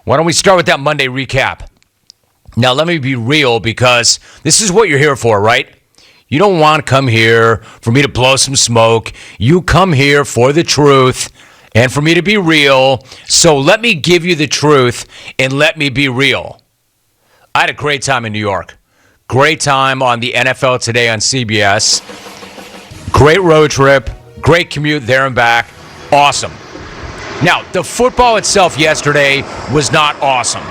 Why don't we start with that Monday recap? Now, let me be real, because this is what you're here for, right? You don't want to come here for me to blow some smoke. You come here for the truth and for me to be real. So let me give you the truth and let me be real. I had a great time in New York. Great time on the NFL Today on CBS. Great road trip. Great commute there and back. Awesome. Now, the football itself yesterday was not awesome.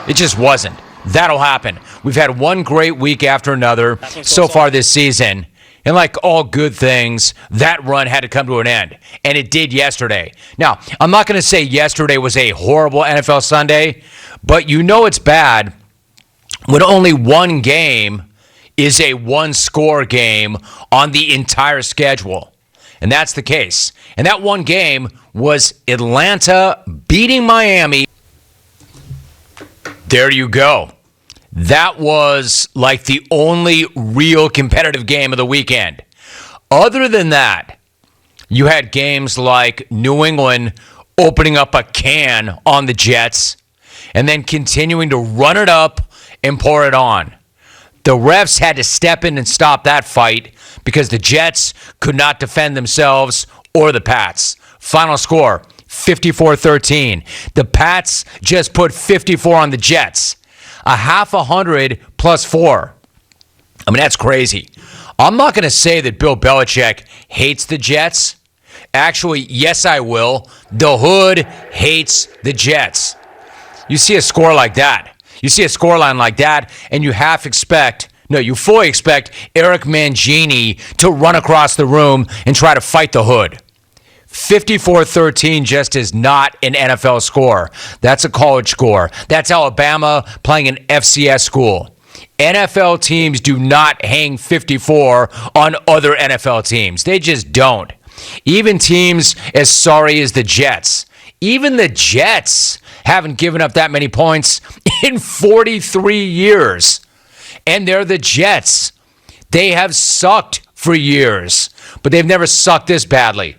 It just wasn't. That'll happen. We've had one great week after another so far this season. And like all good things, that run had to come to an end. And it did yesterday. Now, I'm not going to say yesterday was a horrible NFL Sunday, but you know it's bad when only one game is a one-score game on the entire schedule. And that's the case. And that one game was Atlanta beating Miami. There you go. That was like the only real competitive game of the weekend. Other than that, you had games like New England opening up a can on the Jets and then continuing to run it up and pour it on. The refs had to step in and stop that fight because the Jets could not defend themselves or the Pats. Final score, 54-13. The Pats just put 54 on the Jets. A half 100 plus 4. I mean, that's crazy. I'm not going to say that Bill Belichick hates the Jets. Actually, yes, I will. The hood hates the Jets. You see a score like that. You see a scoreline like that, and you you fully expect Eric Mangini to run across the room and try to fight the hood. 54-13 just is not an NFL score. That's a college score. That's Alabama playing an FCS school. NFL teams do not hang 54 on other NFL teams. They just don't. Even teams as sorry as the Jets. Even the Jets haven't given up that many points in 43 years. And they're the Jets. They have sucked for years, but they've never sucked this badly.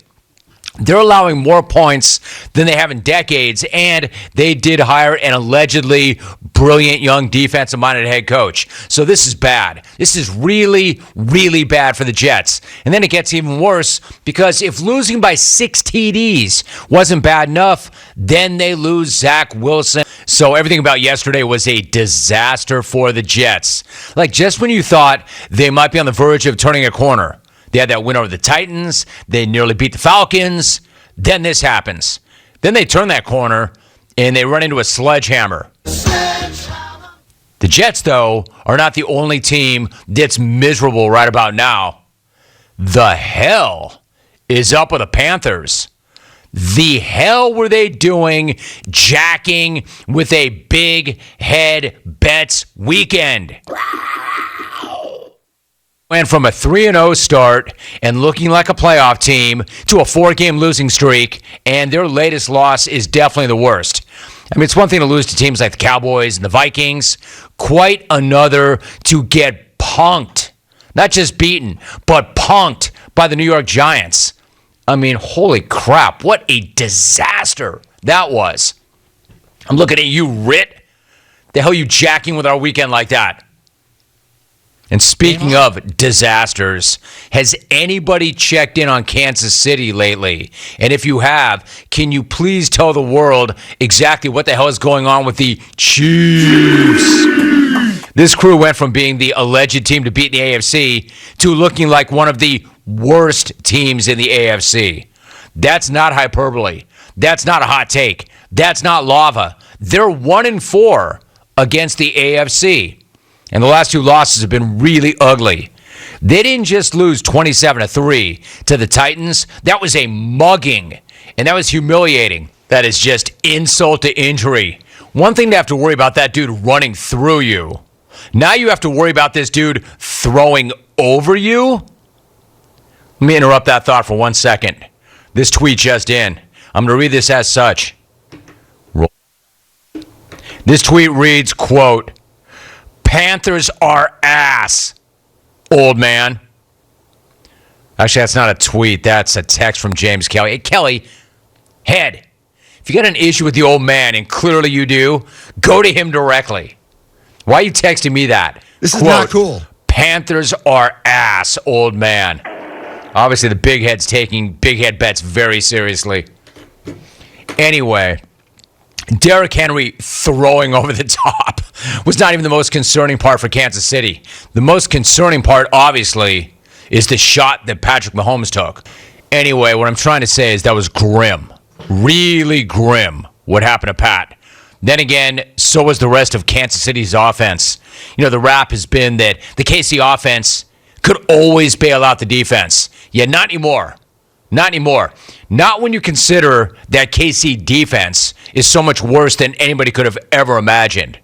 They're allowing more points than they have in decades, and they did hire an allegedly brilliant young defensive-minded head coach. So this is bad. This is really, really bad for the Jets. And then it gets even worse because if losing by 6 TDs wasn't bad enough, then they lose Zach Wilson. So everything about yesterday was a disaster for the Jets. Like just when you thought they might be on the verge of turning a corner. They had that win over the Titans. They nearly beat the Falcons. Then this happens. Then they turn that corner, and they run into a sledgehammer. The Jets, though, are not the only team that's miserable right about now. The hell is up with the Panthers. The hell were they doing jacking with a big head bets weekend? Went from a 3-0 start and looking like a playoff team to a 4-game losing streak, and their latest loss is definitely the worst. I mean, it's one thing to lose to teams like the Cowboys and the Vikings. Quite another to get punked. Not just beaten, but punked by the New York Giants. I mean, holy crap, what a disaster that was. I'm looking at you, Rit. The hell are you jacking with our weekend like that? And speaking of disasters, has anybody checked in on Kansas City lately? And if you have, can you please tell the world exactly what the hell is going on with the Chiefs? This crew went from being the alleged team to beat the AFC to looking like one of the worst teams in the AFC. That's not hyperbole. That's not a hot take. That's not lava. They're 1-4 against the AFC. And the last 2 losses have been really ugly. They didn't just lose 27-3 to the Titans. That was a mugging, and that was humiliating. That is just insult to injury. One thing to have to worry about that dude running through you. Now you have to worry about this dude throwing over you? Let me interrupt that thought for 1 second. This tweet just in. I'm going to read this as such. This tweet reads, quote, Panthers are ass, old man. Actually, that's not a tweet. That's a text from James Kelly. Hey, Kelly, head. If you got an issue with the old man, and clearly you do, go to him directly. Why are you texting me that? This is Quote, not cool. Panthers are ass, old man. Obviously, the big head's taking big head bets very seriously. Anyway, Derrick Henry throwing over the top was not even the most concerning part for Kansas City. The most concerning part, obviously, is the shot that Patrick Mahomes took. Anyway, what I'm trying to say is that was grim. Really grim what happened to Pat. Then again, so was the rest of Kansas City's offense. You know, the rap has been that the KC offense could always bail out the defense. Yeah, not anymore. Not anymore. Not when you consider that KC defense is so much worse than anybody could have ever imagined.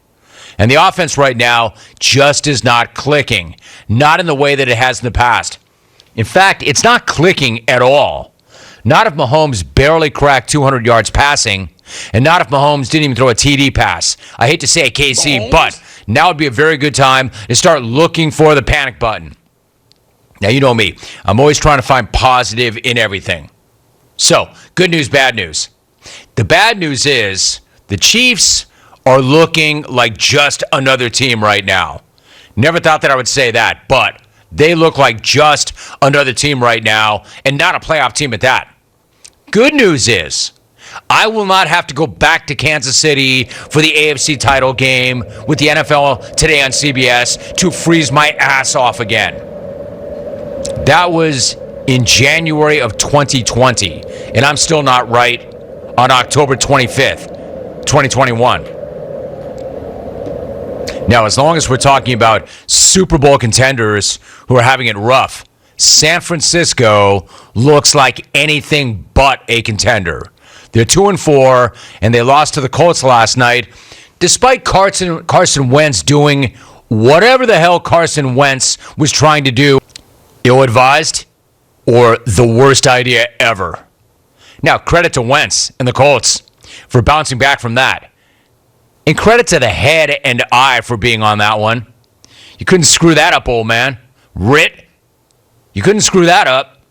And the offense right now just is not clicking. Not in the way that it has in the past. In fact, it's not clicking at all. Not if Mahomes barely cracked 200 yards passing, and not if Mahomes didn't even throw a TD pass. I hate to say it, KC, Mahomes? but now would be a very good time to start looking for the panic button. Now, you know me. I'm always trying to find positive in everything. So, good news, bad news. The bad news is the Chiefs are looking like just another team right now. Never thought that I would say that, but they look like just another team right now, and not a playoff team at that. Good news is I will not have to go back to Kansas City for the AFC title game with the NFL Today on CBS to freeze my ass off again. That was in January of 2020, and I'm still not right on October 25th, 2021. Now, as long as we're talking about Super Bowl contenders who are having it rough, San Francisco looks like anything but a contender. They're 2-4, and they lost to the Colts last night, despite Carson Wentz doing whatever the hell Carson Wentz was trying to do. Ill-advised or the worst idea ever. Now, credit to Wentz and the Colts for bouncing back from that. And credit to the head and eye for being on that one. You couldn't screw that up, old man. Rit, you couldn't screw that up.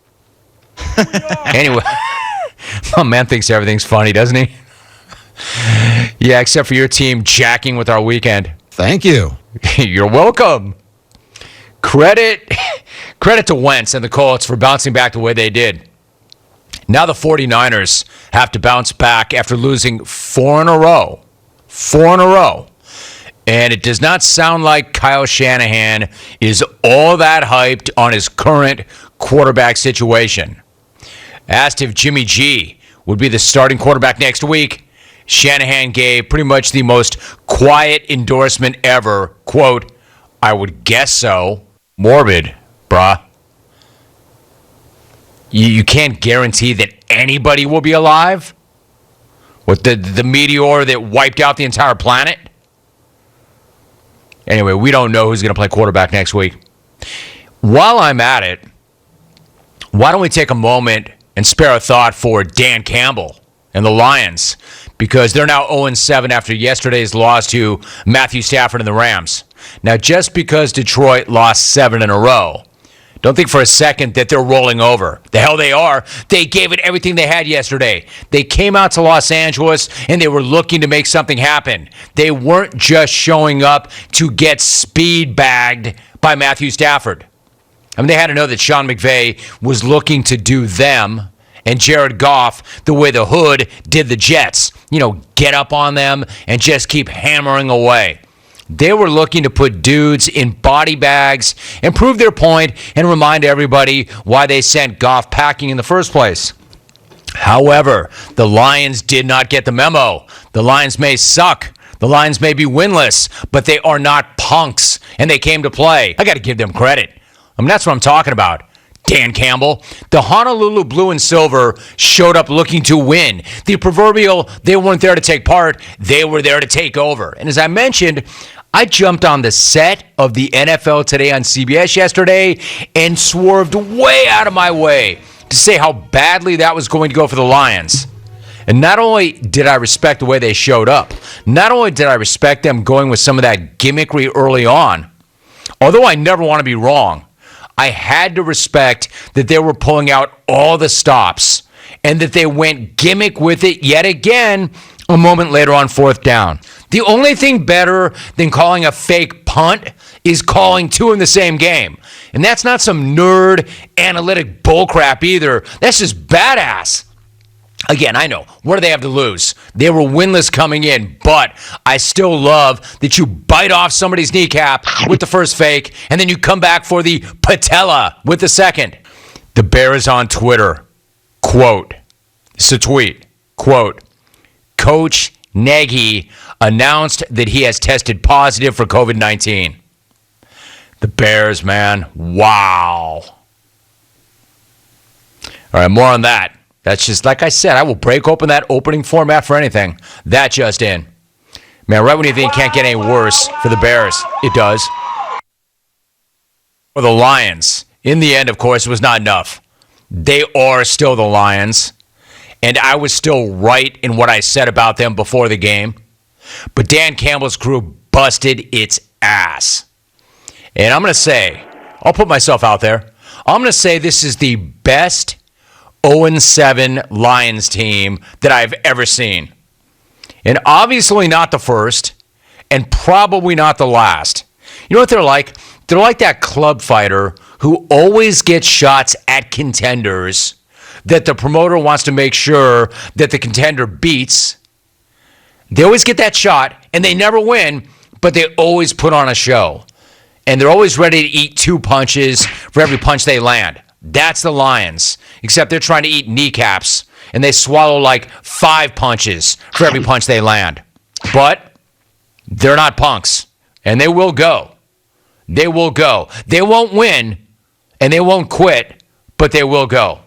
Anyway, my man thinks everything's funny, doesn't he? Yeah, except for your team jacking with our weekend. Thank you. You're welcome. Credit to Wentz and the Colts for bouncing back the way they did. Now the 49ers have to bounce back after losing 4 in a row. 4 in a row. And it does not sound like Kyle Shanahan is all that hyped on his current quarterback situation. Asked if Jimmy G would be the starting quarterback next week, Shanahan gave pretty much the most quiet endorsement ever. Quote, I would guess so. Morbid, bruh. You can't guarantee that anybody will be alive? What, the meteor that wiped out the entire planet? Anyway, we don't know who's going to play quarterback next week. While I'm at it, why don't we take a moment and spare a thought for Dan Campbell and the Lions, because they're now 0-7 after yesterday's loss to Matthew Stafford and the Rams. Now, just because Detroit lost 7 in a row, don't think for a second that they're rolling over. The hell they are. They gave it everything they had yesterday. They came out to Los Angeles and they were looking to make something happen. They weren't just showing up to get speed bagged by Matthew Stafford. I mean, they had to know that Sean McVay was looking to do them and Jared Goff the way the Hood did the Jets. You know, get up on them and just keep hammering away. They were looking to put dudes in body bags and prove their point and remind everybody why they sent Goff packing in the first place. However, the Lions did not get the memo. The Lions may suck. The Lions may be winless, but they are not punks, and they came to play. I got to give them credit. I mean, that's what I'm talking about. Dan Campbell. The Honolulu Blue and Silver showed up looking to win. The proverbial, they weren't there to take part, they were there to take over. And as I mentioned, I jumped on the set of the NFL Today on CBS yesterday and swerved way out of my way to say how badly that was going to go for the Lions. And not only did I respect the way they showed up, not only did I respect them going with some of that gimmickry early on, although I never want to be wrong, I had to respect that they were pulling out all the stops and that they went gimmick with it yet again a moment later on fourth down. The only thing better than calling a fake punt is calling two in the same game. And that's not some nerd analytic bullcrap either. That's just badass. Again, I know. What do they have to lose? They were winless coming in, but I still love that you bite off somebody's kneecap with the first fake, and then you come back for the patella with the second. The Bears on Twitter, quote, it's a tweet, quote, Coach Nagy announced that he has tested positive for COVID-19. The Bears, man, wow. All right, more on that. That's just, like I said, I will break open that opening format for anything. That just in. Man, right when you think it can't get any worse for the Bears, it does. For the Lions, in the end, of course, it was not enough. They are still the Lions, and I was still right in what I said about them before the game. But Dan Campbell's crew busted its ass. And I'm going to say, I'll put myself out there, I'm going to say this is the best 0-7 Lions team that I've ever seen. And obviously not the first, and probably not the last. You know what they're like? They're like that club fighter who always gets shots at contenders that the promoter wants to make sure that the contender beats. They always get that shot, and they never win, but they always put on a show. And they're always ready to eat 2 punches for every punch they land. That's the Lions, except they're trying to eat kneecaps, and they swallow like 5 punches for every punch they land. But they're not punks, and they will go. They will go. They won't win, and they won't quit, but they will go.